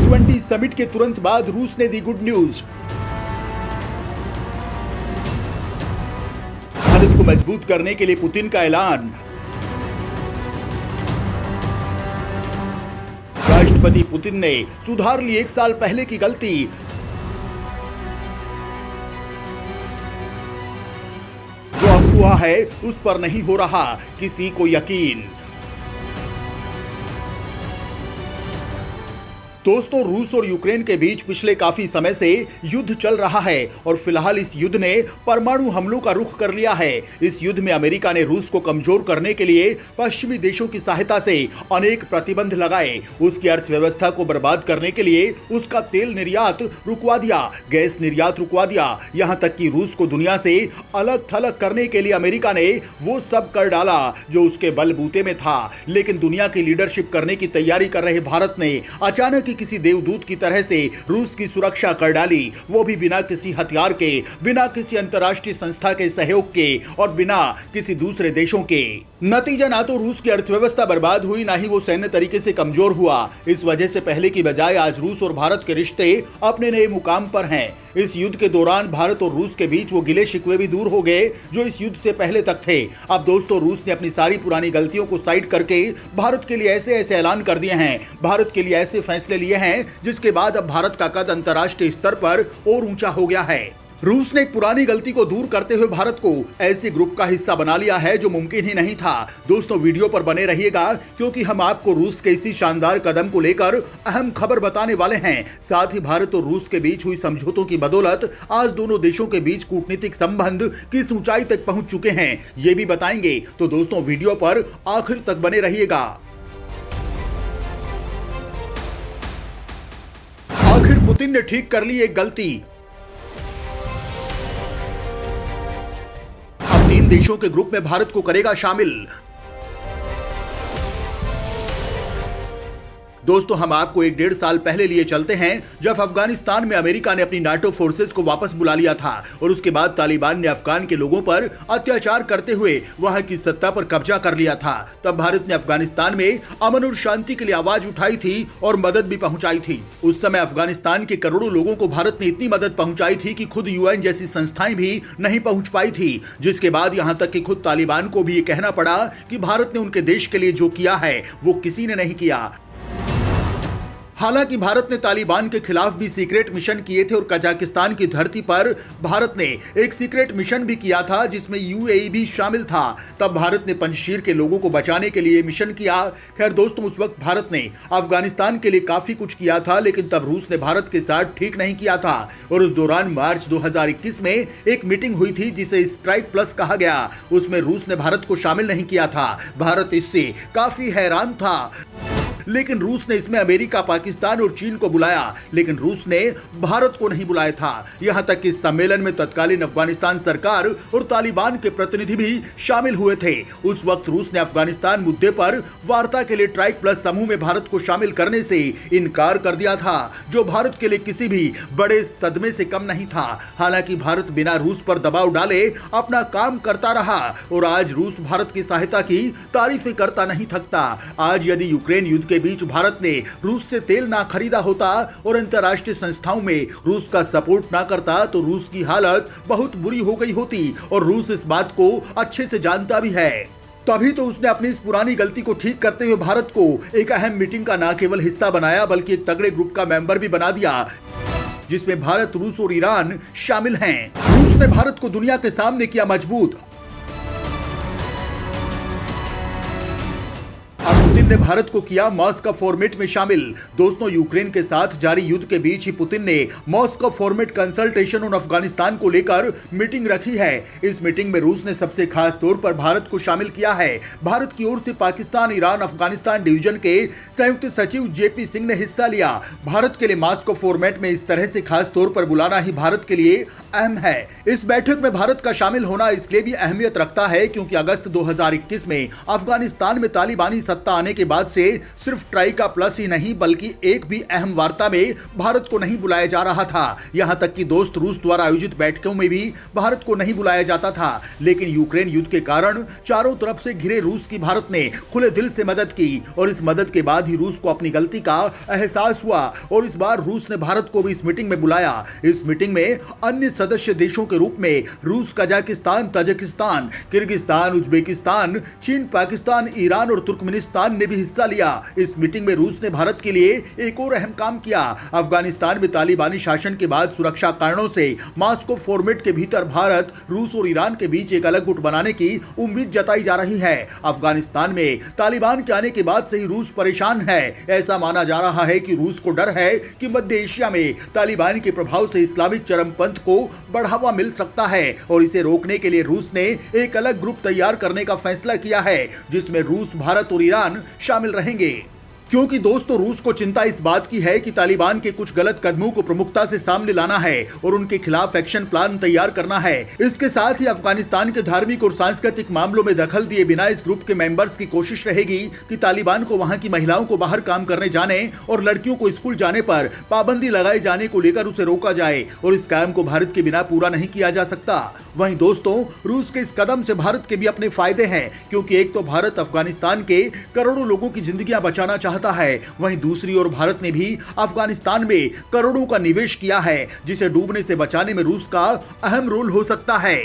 G20 summit के तुरंत बाद रूस ने दी गुड न्यूज। भारत को मजबूत करने के लिए पुतिन का ऐलान। राष्ट्रपति पुतिन ने सुधार ली 1 साल पहले की गलती। जो अब हुआ है उस पर नहीं हो रहा किसी को यकीन। दोस्तों, रूस और यूक्रेन के बीच पिछले काफी समय से युद्ध चल रहा है और फिलहाल इस युद्ध ने परमाणु हमलों का रुख कर लिया है। इस युद्ध में अमेरिका ने रूस को कमजोर करने के लिए पश्चिमी देशों की सहायता से अनेक प्रतिबंध लगाए, उसकी अर्थव्यवस्था को बर्बाद करने के लिए उसका तेल निर्यात रुकवा दिया, गैस निर्यात रुकवा दिया, यहां तक कि रूस को दुनिया से अलग थलग करने के लिए अमेरिका ने वो सब कर डाला जो उसके बलबूते में था। लेकिन दुनिया की लीडरशिप करने की तैयारी कर रहे भारत ने अचानक किसी देवदूत की तरह से रूस की सुरक्षा कर डाली, वो भी बिना किसी हथियार के, बिना किसी अंतर्राष्ट्रीय संस्था के सहयोग के और बिना किसी दूसरे देशों के। नतीजा ना तो रूस की अर्थव्यवस्था बर्बाद हुई, ना ही वो सैन्य तरीके से कमजोर हुआ। इस वजह से पहले की बजाय आज रूस और भारत के रिश्ते अपने नए मुकाम पर हैं। इस युद्ध के दौरान भारत और रूस के बीच वो गिले शिकवे भी दूर हो गए जो इस युद्ध से पहले तक थे। अब दोस्तों, रूस ने अपनी सारी पुरानी गलतियों को साइड करके भारत के लिए ऐसे ऐसे ऐलान कर दिए हैं, भारत के लिए ऐसे फैसले लिए हैं जिसके बाद अब भारत का कद अंतर्राष्ट्रीय स्तर पर और ऊंचा हो गया है। रूस ने एक पुरानी गलती को दूर करते हुए भारत को ऐसे ग्रुप का हिस्सा बना लिया है जो मुमकिन ही नहीं था। दोस्तों, वीडियो पर बने रहिएगा क्योंकि हम आपको रूस के इसी शानदार कदम को लेकर अहम खबर बताने वाले हैं। साथ ही भारत और रूस के बीच हुई समझौतों की बदौलत आज दोनों देशों के बीच कूटनीतिक संबंध किस ऊंचाई तक पहुंच चुके हैं ये भी बताएंगे। तो दोस्तों, वीडियो पर आखिर तक बने रहिएगा। आखिर पुतिन ने ठीक कर ली एक गलती। अब 3 देशों के ग्रुप में भारत को करेगा शामिल। दोस्तों, हम आपको 1-1.5 साल पहले लिए चलते हैं जब अफगानिस्तान में अमेरिका ने अपनी नाटो फोर्सेस को वापस बुला लिया था और उसके बाद तालिबान ने अफगान के लोगों पर अत्याचार करते हुए वहां की सत्ता पर कब्जा कर लिया था। तब भारत ने अफगानिस्तान में अमन और शांति के लिए आवाज उठाई थी और मदद भी पहुंचाई थी। उस समय अफगानिस्तान के करोड़ों लोगों को भारत ने इतनी मदद पहुंचाई थी कि खुद यूएन जैसी संस्थाएं भी नहीं पहुंच पाई थी, जिसके बाद यहां तक कि खुद तालिबान को भी ये कहना पड़ा कि भारत ने उनके देश के लिए जो किया है वो किसी ने नहीं किया। हालांकि भारत ने तालिबान के खिलाफ भी सीक्रेट मिशन किए थे और कजाकिस्तान की धरती पर भारत ने एक सीक्रेट मिशन भी किया था जिसमें यूएई भी शामिल था। तब भारत ने पंजशीर के लोगों को बचाने के लिए मिशन किया। खैर दोस्तों, उस वक्त भारत ने अफगानिस्तान के लिए काफी कुछ किया था, लेकिन तब रूस ने भारत के साथ ठीक नहीं किया था और उस दौरान मार्च 2021 में एक मीटिंग हुई थी जिसे स्ट्राइक प्लस कहा गया। उसमें रूस ने भारत को शामिल नहीं किया था। भारत इससे काफी हैरान था, लेकिन रूस ने इसमें अमेरिका, पाकिस्तान और चीन को बुलाया, लेकिन रूस ने भारत को नहीं बुलाया था। यहां तक कि इस सम्मेलन में तत्कालीन अफगानिस्तान सरकार और तालिबान के प्रतिनिधि भी शामिल हुए थे। उस वक्त रूस ने अफगानिस्तान मुद्दे पर वार्ता के लिए ट्राइक प्लस समूह में भारत को शामिल करने से इनकार कर दिया था, जो भारत के लिए किसी भी बड़े सदमे से कम नहीं था। हालांकि भारत बिना रूस पर दबाव डाले अपना काम करता रहा और आज रूस भारत की सहायता की तारीफें करता नहीं थकता। आज यदि यूक्रेन युद्ध के बीच भारत ने रूस से तेल ना खरीदा होता और अंतर्राष्ट्रीय संस्थाओं में रूस का सपोर्ट ना करता तो रूस की हालत बहुत बुरी हो गई होती और रूस इस बात को अच्छे से जानता भी है। तभी तो उसने अपनी इस पुरानी गलती को ठीक करते हुए भारत को एक अहम मीटिंग का न केवल हिस्सा बनाया बल्कि एक तगड़े ग्रुप का मेंबर भी बना दिया जिसमें भारत, रूस और ईरान शामिल हैं। रूस ने भारत को दुनिया के सामने किया मजबूत। पुतिन ने भारत को किया मॉस्को फॉर्मेट में शामिल। दोस्तों, यूक्रेन के साथ जारी युद्ध के बीच ही पुतिन ने मॉस्को फॉर्मेट कंसल्टेशन और अफगानिस्तान को लेकर मीटिंग रखी है। इस मीटिंग में रूस ने सबसे खास तौर पर भारत को शामिल किया है। भारत की ओर से पाकिस्तान, ईरान, अफगानिस्तान डिवीजन के संयुक्त सचिव जेपी सिंह ने हिस्सा लिया। भारत के लिए मॉस्को फॉर्मेट में इस तरह से खास तौर पर बुलाना ही भारत के लिए अहम है। इस बैठक में भारत का शामिल होना इसलिए भी अहमियत रखता है क्योंकि अगस्त 2021 में अफगानिस्तान में तालिबानी सत्ता आने के बाद से सिर्फ ट्राई का प्लस ही नहीं बल्कि एक भी अहम वार्ता में भारत को नहीं बुलाया जा रहा था। यहां तक कि दोस्त रूस द्वारा आयोजित बैठकों में भी भारत को नहीं बुलाया जाता था। लेकिन यूक्रेन युद्ध के कारण चारों तरफ से घिरे रूस की भारत ने खुले दिल से मदद की और इस मदद के बाद ही रूस को अपनी गलती का एहसास हुआ और इस बार रूस ने भारत को भी इस मीटिंग में बुलाया। इस मीटिंग में अन्य सदस्य देशों के रूप में रूस, कजाकिस्तान, ताजिकिस्तान, किर्गिस्तान, उज्बेकिस्तान, चीन, पाकिस्तान, ईरान और तुर्कमेनिस्तान ने भी हिस्सा लिया। इस मीटिंग में रूस ने भारत के लिए एक और अहम काम किया। अफगानिस्तान में तालिबानी शासन के बाद सुरक्षा कारणों से मास्को फॉर्मेट के भीतर भारत, रूस और ईरान के बीच एक अलग गुट बनाने की उम्मीद जताई जा रही है। अफगानिस्तान में तालिबान के आने के बाद से ही रूस परेशान है। ऐसा माना जा रहा है कि रूस को डर है कि मध्य एशिया में तालिबान के प्रभाव से इस्लामिक चरमपंथ को बढ़ावा मिल सकता है और इसे रोकने के लिए रूस ने एक अलग ग्रुप तैयार करने का फैसला किया है जिसमें रूस, भारत और ईरान शामिल रहेंगे। क्योंकि दोस्तों रूस को चिंता इस बात की है कि तालिबान के कुछ गलत कदमों को प्रमुखता से सामने लाना है और उनके खिलाफ एक्शन प्लान तैयार करना है। इसके साथ ही अफगानिस्तान के धार्मिक और सांस्कृतिक मामलों में दखल दिए बिना इस ग्रुप के मेंबर्स की कोशिश रहेगी कि तालिबान को वहां की महिलाओं को बाहर काम करने जाने और लड़कियों को स्कूल जाने पर पाबंदी लगाए जाने को लेकर उसे रोका जाए और इस काम को भारत के बिना पूरा नहीं किया जा सकता। वहीं दोस्तों रूस के इस कदम से भारत के भी अपने फायदे हैं, क्योंकि एक तो भारत अफगानिस्तान के करोड़ों लोगों की जिंदगियां बचाना चाहता है, वहीं दूसरी ओर भारत ने भी अफगानिस्तान में करोड़ों का निवेश किया है जिसे डूबने से बचाने में रूस का अहम रोल हो सकता है।